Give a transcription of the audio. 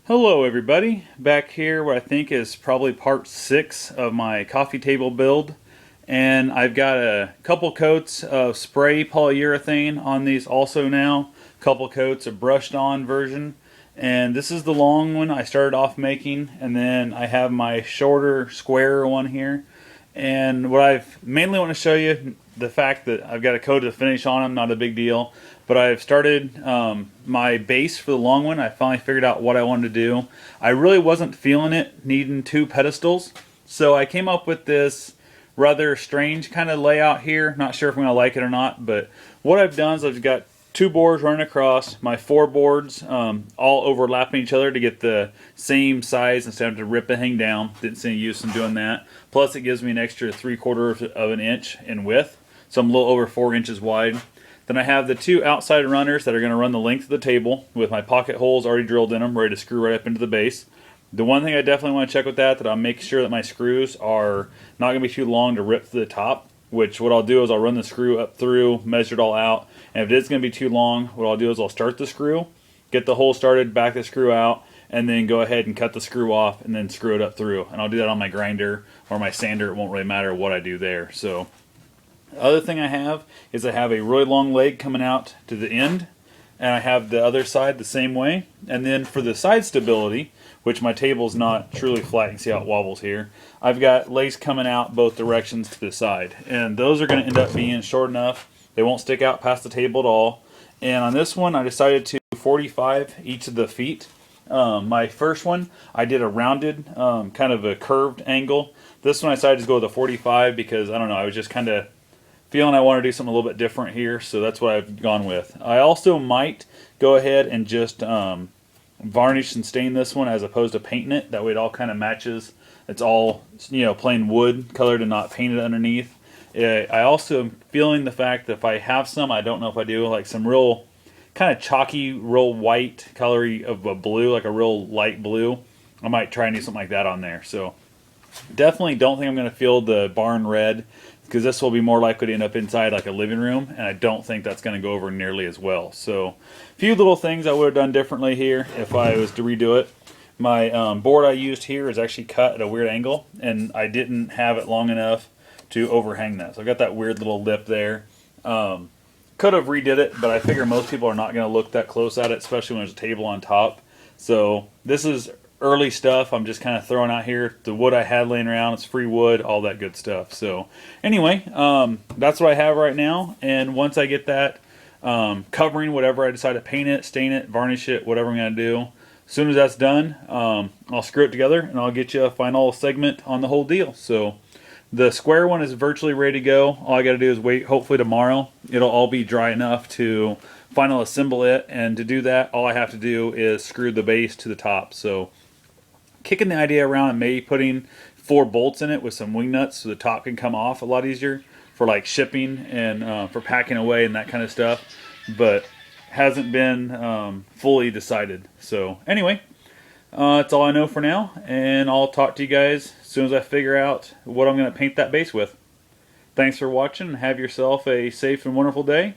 Hello everybody, back here what I think is probably part 6 of my coffee table build, and I've got a couple coats of spray polyurethane on these also now, a couple coats of brushed on version, and this is the long one I started off making, and then I have my shorter square one here. And what I've mainly want to show you, the fact that I've got a coat of finish on them, not a big deal. But I've started my base for the long one. I finally figured out what I wanted to do. I really wasn't feeling it needing two pedestals. So I came up with this rather strange kind of layout here. Not sure if I'm going to like it or not. But what I've done is I've got two boards running across, my four boards all overlapping each other to get the same size instead of to rip and hang down. Didn't see any use in doing that. Plus it gives me an extra 3/4 of an inch in width, so I'm a little over 4 inches wide. Then I have the two outside runners that are going to run the length of the table with my pocket holes already drilled in them, ready to screw right up into the base. The one thing I definitely want to check with that I'll make sure that my screws are not going to be too long to rip to the top, which what I'll do is I'll run the screw up through, measure it all out, and if it is going to be too long, what I'll do is I'll start the screw, get the hole started, back the screw out, and then go ahead and cut the screw off and then screw it up through. And I'll do that on my grinder or my sander. It won't really matter what I do there. So the other thing I have is I have a really long leg coming out to the end, and I have the other side the same way. And then for the side stability, which my table's not truly flat, you can see how it wobbles here, I've got legs coming out both directions to the side. And those are going to end up being short enough. They won't stick out past the table at all. And on this one, I decided to 45 each of the feet. My first one, I did a rounded, kind of a curved angle. This one I decided to go with a 45 because, I don't know, I was just kind of feeling I want to do something a little bit different here, so that's what I've gone with. I also might go ahead and just varnish and stain this one as opposed to painting it. That way it all kind of matches. It's all, plain wood colored and not painted underneath. I also am feeling the fact that if I have some, I don't know if I do, like some real kind of chalky, real white colory of a blue, like a real light blue. I might try and do something like that on there. So definitely don't think I'm going to fill the barn red, because this will be more likely to end up inside like a living room, and I don't think that's going to go over nearly as well. So a few little things I would have done differently here if I was to redo it. My board I used here is actually cut at a weird angle, and I didn't have it long enough to overhang that. So I've got that weird little lip there. Could have redid it, but I figure most people are not going to look that close at it, especially when there's a table on top. So this is early stuff I'm just kind of throwing out here. The wood I had laying around, it's free wood, all that good stuff. So anyway, that's what I have right now. And once I get that covering, whatever I decide to paint it, stain it, varnish it, whatever I'm going to do, as soon as that's done, I'll screw it together and I'll get you a final segment on the whole deal. So the square one is virtually ready to go. All I got to do is wait. Hopefully tomorrow it'll all be dry enough to final assemble it. And to do that, all I have to do is screw the base to the top. So kicking the idea around and maybe putting 4 bolts in it with some wing nuts so the top can come off a lot easier for like shipping and for packing away and that kind of stuff. But hasn't been fully decided. So anyway, that's all I know for now, and I'll talk to you guys as soon as I figure out what I'm going to paint that base with. Thanks for watching, and have yourself a safe and wonderful day.